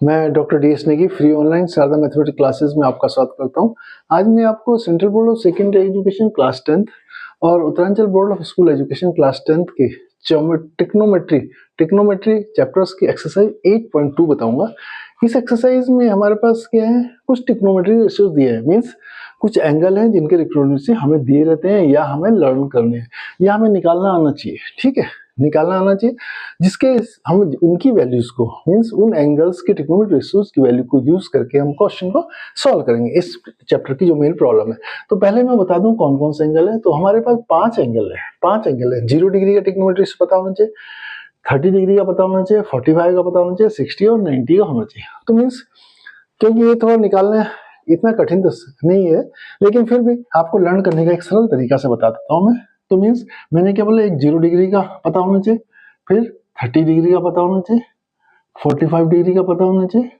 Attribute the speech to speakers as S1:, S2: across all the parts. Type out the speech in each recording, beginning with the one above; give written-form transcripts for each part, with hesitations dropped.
S1: मैं doctor D S Negi free online Sharda mathematics classes में आपका स्वागत करता हूं। आज मैं आपको central board of secondary education class 10th और Uttaranchal board of school education class 10th के टिक्नोमेट्री चैप्टर्स की एक्सरसाइज 8.2 बताऊंगा। इस एक्सरसाइज में हमारे पास क्या है, कुछ टिक्नोमेट्री रेशियोज दिए हैं, मीन्स कुछ एंगल हैं जिनके रिक्वेस्ट हमें दिए रहते हैं या हमें लर्न करने हैं या हमें निकालना आना चाहिए। ठीक है, निकालना आना चाहिए जिसके हम उनकी वैल्यूज को, मीन्स उन एंगल्स के टिक्नोमेट्री रेशियोज की वैल्यू को यूज करके हम क्वेश्चन को सॉल्व करेंगे। इस चैप्टर की जो मेन प्रॉब्लम है, तो पहले मैं बता दूं कौन कौन से एंगल है। तो हमारे पास 5 एंगल है। 0 डिग्री का टिक्नोमेट्री पता होना चाहिए, 30 डिग्री का पता होना चाहिए, 45 का पता होना चाहिए, 60 और 90 का होना चाहिए। तो मीन्स क्योंकि ये थोड़ा निकालना इतना कठिन तो नहीं है, लेकिन फिर भी आपको लर्न करने का एक सरल तरीका से बता देता हूँ मैं। तो मीन्स मैंने क्या बोला, एक 0 डिग्री का पता होना चाहिए, फिर 30 डिग्री का पता होना चाहिए, 45 डिग्री का पता होना चाहिए,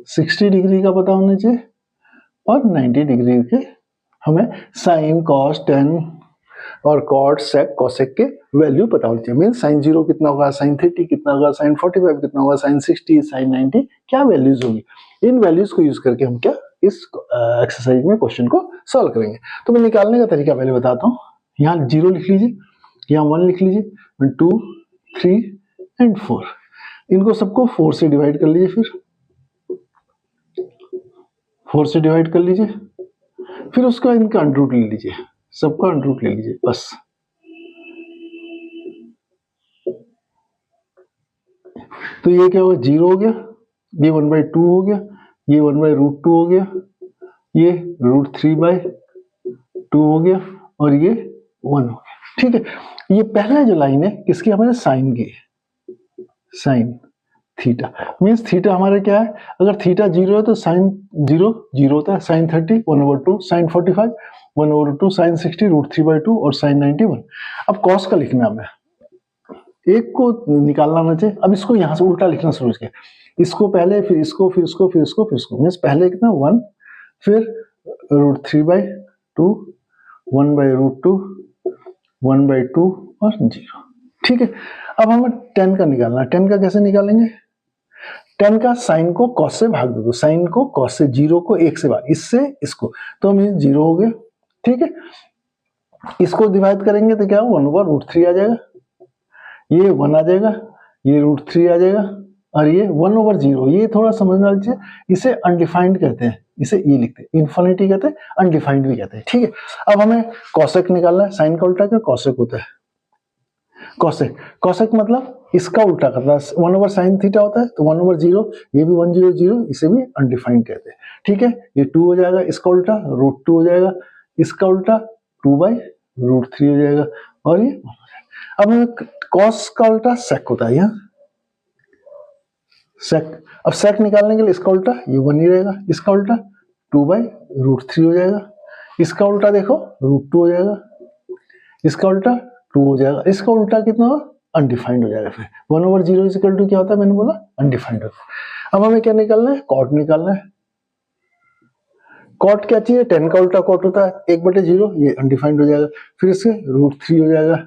S1: 60 डिग्री का पता होना चाहिए और 90 डिग्री के हमें साइन, कॉस, टेन और कॉट, सेक, कोसेक के वैल्यू पता होनी चाहिए। मीन्स साइन 0 कितना होगा, साइन 30 कितना होगा, साइन 45 कितना होगा, साइन 60, साइन 90 क्या वैल्यूज होगी। इन वैल्यूज को यूज करके हम क्या इस एक्सरसाइज में क्वेश्चन को सॉल्व करेंगे। तो मैं निकालने का तरीका पहले बताता हूँ। यहाँ 0 लिख लीजिए, यहाँ 1 लिख लीजिए, 2, 3 एंड 4। इनको सबको 4 से डिवाइड कर लीजिए, फिर 4 से डिवाइड कर लीजिए, फिर उसका इनका अंडरूट ले लीजिए, सबका अंडरूट ले लीजिए बस। तो ये क्या होगा, 0 हो गया, ये 1/2 हो गया, ये 1/√2 हो गया, ये √3/2 हो गया और ये 1 हो गया। ठीक है, ये पहला जो लाइन है किसकी, हमारे साइन की, साइन थीटा। मीन्स थीटा हमारा क्या है, अगर थीटा 0 है तो साइन 0 होता है, साइन 30 1/2, साइन 45 1/2, साइन 60 √3/2 और साइन 90 1। अब कॉस का लिखना है हमें, एक को निकालना आना चाहिए। अब इसको यहाँ से उल्टा लिखना शुरू किया, इसको पहले, फिर इसको, फिर इसको, फिर इसको, फिर इसको। मीन्स पहले कितना 1, फिर √3/2, 1/√2, 1/2 और 0। ठीक है, अब हमें 10 का निकालना है। 10 का कैसे निकालेंगे, 10 का साइन को कॉस से भाग दो, साइन को कॉस से, 0 को 1 से भाग, इससे इसको, तो मीन्स 0 हो गया। ठीक है, इसको डिवाइड करेंगे तो क्या हो, 1/√3 आ जाएगा, ये 1 आ जाएगा, ये √3 आ जाएगा और ये 1/0। ये थोड़ा समझना चाहिए, इसे अनडिफाइंड कहते हैं, इसे ये लिखते हैं, इन्फिनिटी कहते हैं, अनडिफाइंड भी कहते हैं। ठीक है, अब हमें कॉसेक निकालना है। साइन का उल्टा क्या कॉसेक होता है, कॉसेक। कॉसेक मतलब इसका उल्टा करना, 1/sin थीटा होता है, तो 1/0, ये भी 1/0, इसे भी अनडिफाइंड कहते हैं। ठीक है, ये 2 हो जाएगा, इसका उल्टा √2 हो जाएगा, इसका उल्टा 2/√3 हो जाएगा और ये 1 हो जाएगा। अब हमें कॉस का उल्टा सेक होता है, यहाँ सेक। अब सेक निकालने के लिए इसका उल्टा ये 1 ही रहेगा, इसका उल्टा 2/√3 हो जाएगा, इसका उल्टा देखो √2 हो जाएगा, इसका उल्टा 2 हो जाएगा, इसका उल्टा कितना हो, अनडिफाइंड हो जाएगा। फिर 1/0 इक्वल टू क्या होता है, मैंने बोला अनडिफाइंड होता है। अब हमें क्या निकालना है, कॉट निकालना है। कॉट क्या चाहिए, 10 का उल्टा कॉट होता है 1/0, ये अनडिफाइंड हो जाएगा, फिर इससे √3 हो जाएगा,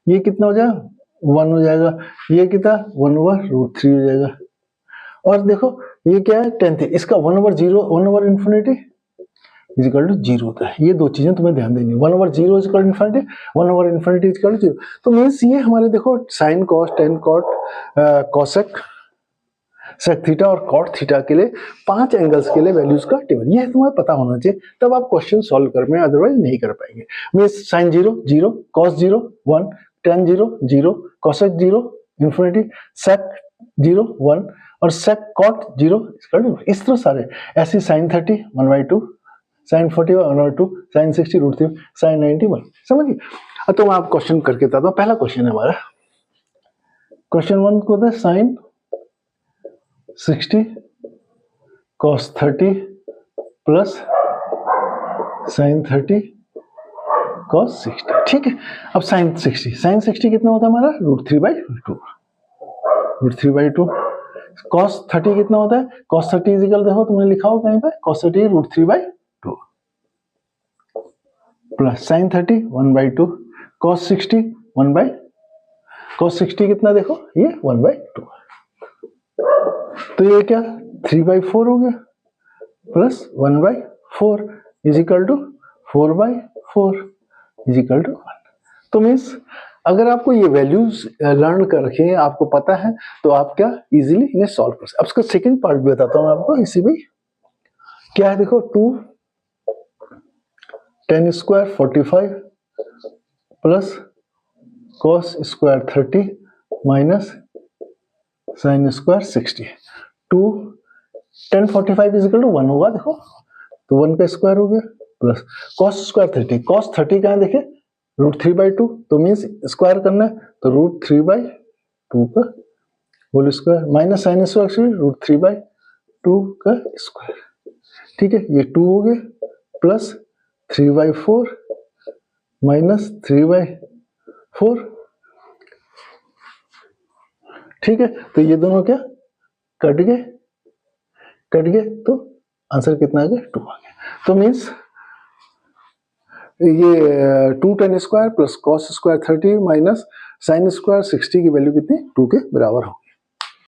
S1: ये कितना हो जाएगा 1 हो जाएगा, ये कितना 1/√3 हो जाएगा। और देखो ये क्या है 10 थे, इसका 1/0, 1/∞ इक्वल टू 0 होता है। ये दो चीजें तुम्हें ध्यान देनी है, 1/0 इक्वल टू ∞, 1/∞ इक्वल टू 0। तो मीन्स ये हमारे देखो sine, cos, tan, cot, cosec, sec theta और कॉट थीटा के लिए 5 एंगल्स के लिए वैल्यूज का टेबल, ये तुम्हें पता होना चाहिए, तब आप क्वेश्चन सॉल्व कर में, अदरवाइज नहीं कर पाएंगे। Means sign 0 0, cos 0 1, ten 0 0, cosec 0 ∞, सेक 0 1 और सेक कॉट 0 इक्वल टू, इस तरह सारे। ऐसे साइन 30 1/2, साइन 45 1/2, साइन 60 √3, साइन 90 1। समझिए। तो मैं आप क्वेश्चन करके बताता हूँ। पहला क्वेश्चन है हमारा, क्वेश्चन 1 को होता है sine 60 cos 30 plus sine 30 cos 60। ठीक है, अब साइन 60 कितना होता है हमारा, √3/2, √3/2। cos 30 कितना होता है, cos 30 इक्वल, देखो तुमने लिखा हो कहीं पे, cos 30 √3/2 plus sine 30 1/2, cos 60 cos 60 कितना, देखो ये 1/2। तो ये क्या 3/4 हो गया plus 1/4 is equal to 4/4 is equal to 1। तो मीन्स अगर आपको ये वैल्यूज लर्न करके आपको पता है तो आप क्या इजीली इन्हें सॉल्व कर सकते। अब इसका सेकंड पार्ट भी बताता हूं आपको इसी में। क्या है देखो 2 10 square 45 plus cos square 30 minus sin square 60। 2 10 45 is equal to 1 होगा देखो, तो 1 का स्क्वायर हो गया प्लस cos स्क्वायर 30। cos 30 कहाँ देखे √3/2, तो मीन्स स्क्वायर करना है तो √3/2 का whole square minus sin square √3/2 का स्क्वायर। ठीक है, ये 2 हो गया प्लस 3/4 माइनस 3/4। ठीक है, तो ये दोनों क्या कट गए तो आंसर कितना आ गया 2 आ गया। तो मीन्स ये 2 10 square plus cos square 30 minus sin square 60 की वैल्यू कितनी 2 के बराबर होगी।